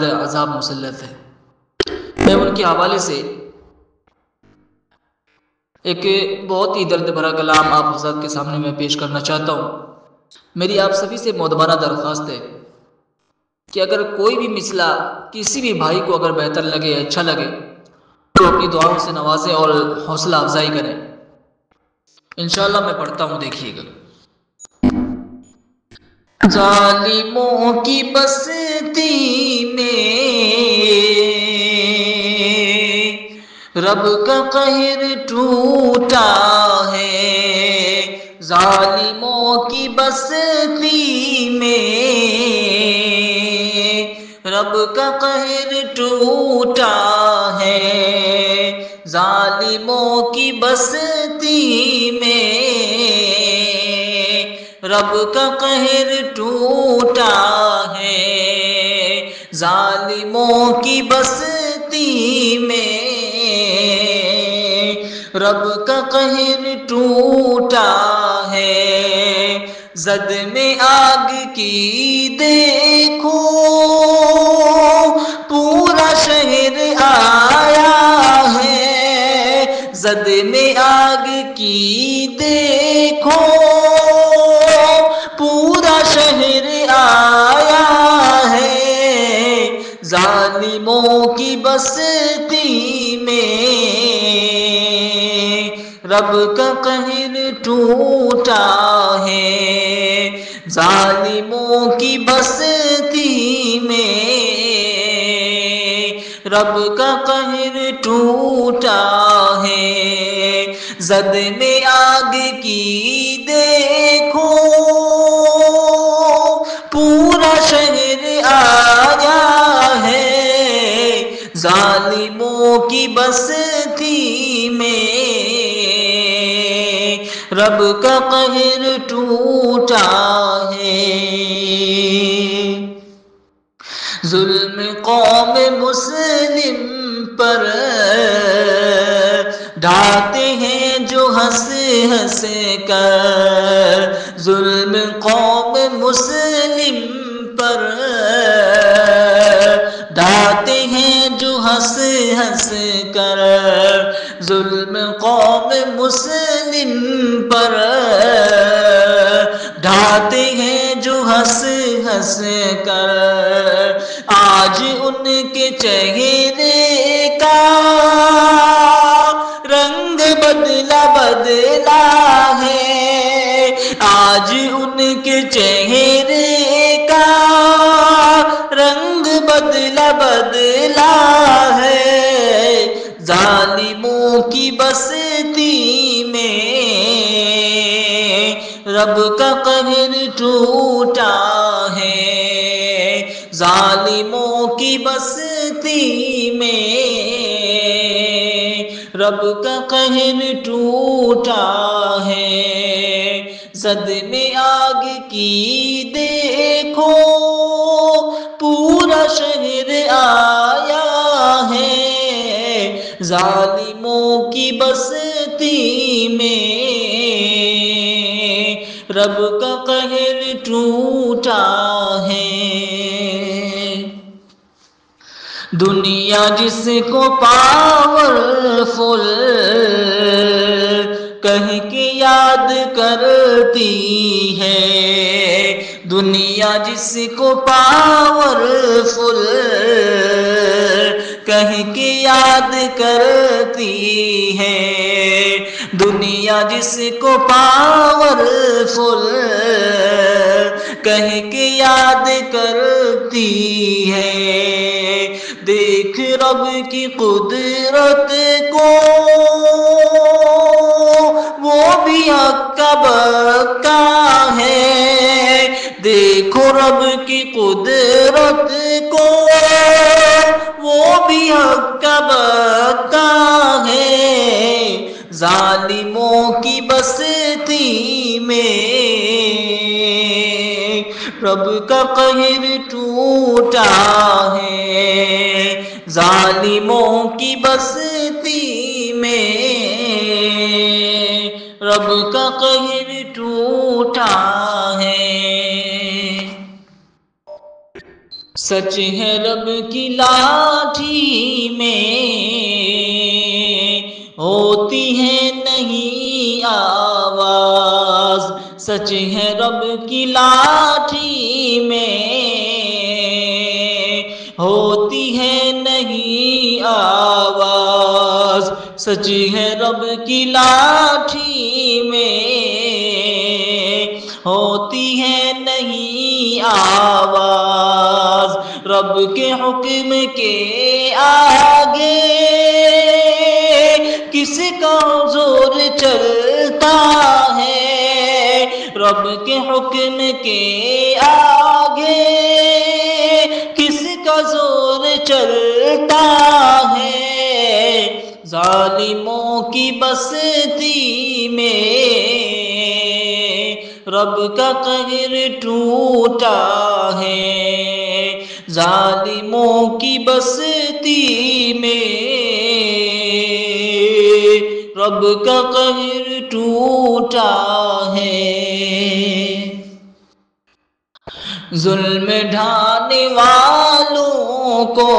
عذاب مسلط ہے۔ میں ان کے حوالے سے ایک بہت ہی درد بھرا کلام آپ حضرات کے سامنے میں پیش کرنا چاہتا ہوں۔ میری آپ سبھی سے معتبرہ درخواست ہے کہ اگر کوئی بھی مثلا کسی بھی بھائی کو اگر بہتر لگے، اچھا لگے، تو اپنی دعاؤں سے نوازیں اور حوصلہ افزائی کریں۔ انشاءاللہ میں پڑھتا ہوں، دیکھیے گا۔ ظالموں کی بستی میں رب کا قہر ٹوٹا ہے، ظالموں کی بستی میں رب کا قہر ٹوٹا ہے، ظالموں کی بستی میں رب کا قہر ٹوٹا ہے، ظالموں کی بستی میں رب کا قہر ٹوٹا ہے۔ زد میں آگ کی دیکھو پورا شہر آیا ہے، زد میں آگ کی دیکھو پورا شہر آیا ہے، ظالموں کی بستی میں رب کا قہر ٹوٹا ہے، ظالموں کی بستی میں رب کا قہر ٹوٹا ہے۔ زد میں آگ کی دیکھو پورا شہر آیا ہے، ظالموں کی بستی میں رب کا قہر ٹوٹا ہے۔ ظلم قوم مسلم پر ڈھاتے ہیں جو ہنس ہنس کر، ظلم قوم مسلم پر ڈھاتے ہیں جو ہنس ہنس کر، ظلم قوم مسلم پر ڈھاتے ہیں جو ہنس ہنس کر، آج ان کے چہرے کا رنگ بدلا بدلا ہے، آج ان کے چہرے کا رنگ بدلا بدلا ہے، ظالموں کی بستی میں رب کا قہر ٹوٹا ہے، ظالموں کی بستی میں رب کا قہر ٹوٹا ہے۔ زد میں آگ کی دیکھو پورا شہر آیا ہے، ظالموں کی بستی میں رب کا قہر ٹوٹا ہے۔ دنیا جس کو پاورفل کہہ کے یاد کرتی ہے، دنیا جس کو پاورفل کہہ کے یاد کرتی ہے، دنیا جس کو پاورفل کہہ کے یاد کرتی ہے، دیکھ رب کی قدرت کو وہ بھی ہکا بکا ہے، دیکھو رب کی قدرت کو وہ بھی ہکا بکا ہے، ظالموں کی بستی میں رب کا قہر ٹوٹا ہے، ظالموں کی بستی میں رب کا قہر ٹوٹا ہے۔ سچ ہے رب کی لاٹھی میں ہوتی ہے نہیں آواز، سچ ہے رب کی لاٹھی میں ہوتی ہے نہیں آواز، سچ ہے رب کی لاٹھی میں ہوتی ہے نہیں آواز، رب کے حکم کے آگے کس کا زور چلتا ہے، رب کے حکم کے آگے کس کا زور چلتا ہے، ظالموں کی بستی میں رب کا قہر ٹوٹا ہے، ظالموں کی بستی میں رب کا قہر ٹوٹا ہے۔ ظلم ڈھانے والوں کو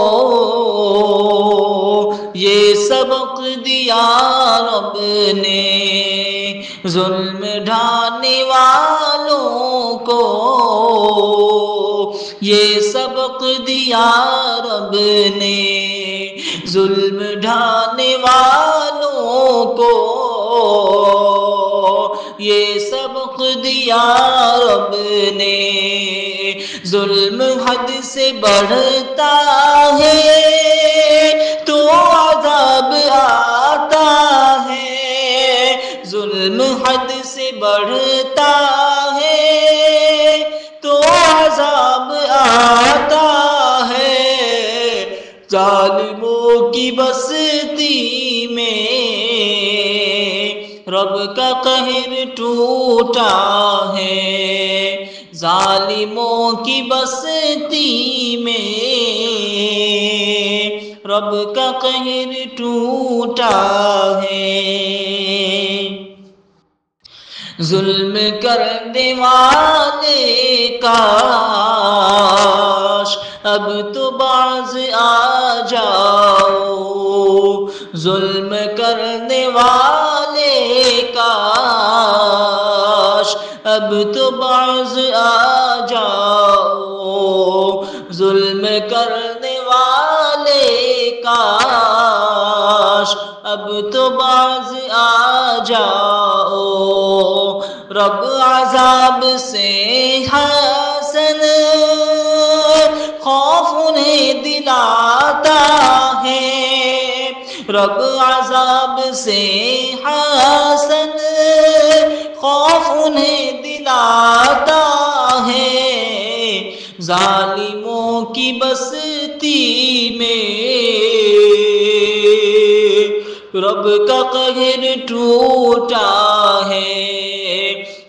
یہ سبق دیا رب نے، ظلم ڈھانے والوں کو یہ سبق دیا رب نے، ظلم ڈھانے والوں کو یہ سبق دیا رب نے، ظلم حد سے بڑھتا ہے تو عذاب آتا ہے، ظلم حد سے بڑھتا ہے تو عذاب آتا ہے، ظالموں کی بستی میں رب کا قہر ٹوٹا ہے، ظالموں کی بستی میں رب کا قہر ٹوٹا ہے۔ ظلم کرنے والے کاش اب تو باز آ جاؤ، ظلم کرنے والے کاش اب تو باز آ جاؤ، ظلم کرنے والے کاش اب تو باز آ جاؤ، رب عذاب سے حسن خوف انہیں دلاتا ہے، رب عذاب سے حسن خوف انہیں دلاتا ہے، ظالموں کی بستی میں رب کا قہر ٹوٹا ہے،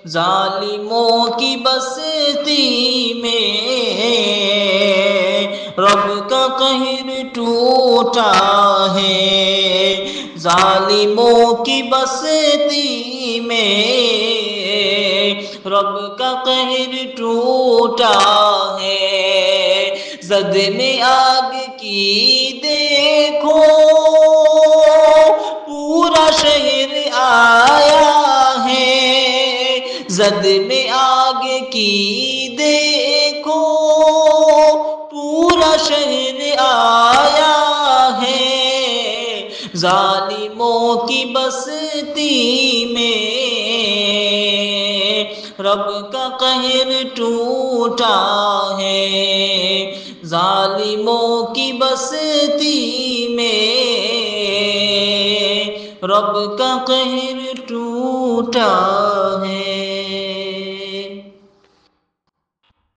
ظالموں کی بستی میں رب کا قہر ٹوٹا ہے، ظالموں کی بستی میں رب کا قہر ٹوٹا ہے، زد میں آگ کی دیکھو پورا شہر آیا ہے، زد میں آگ کی دیکھو پورا شہر آیا ہے، ظالموں کی بستی میں رب کا قہر ٹوٹا ہے، ظالموں کی بستی میں رب کا قہر ٹوٹا ہے۔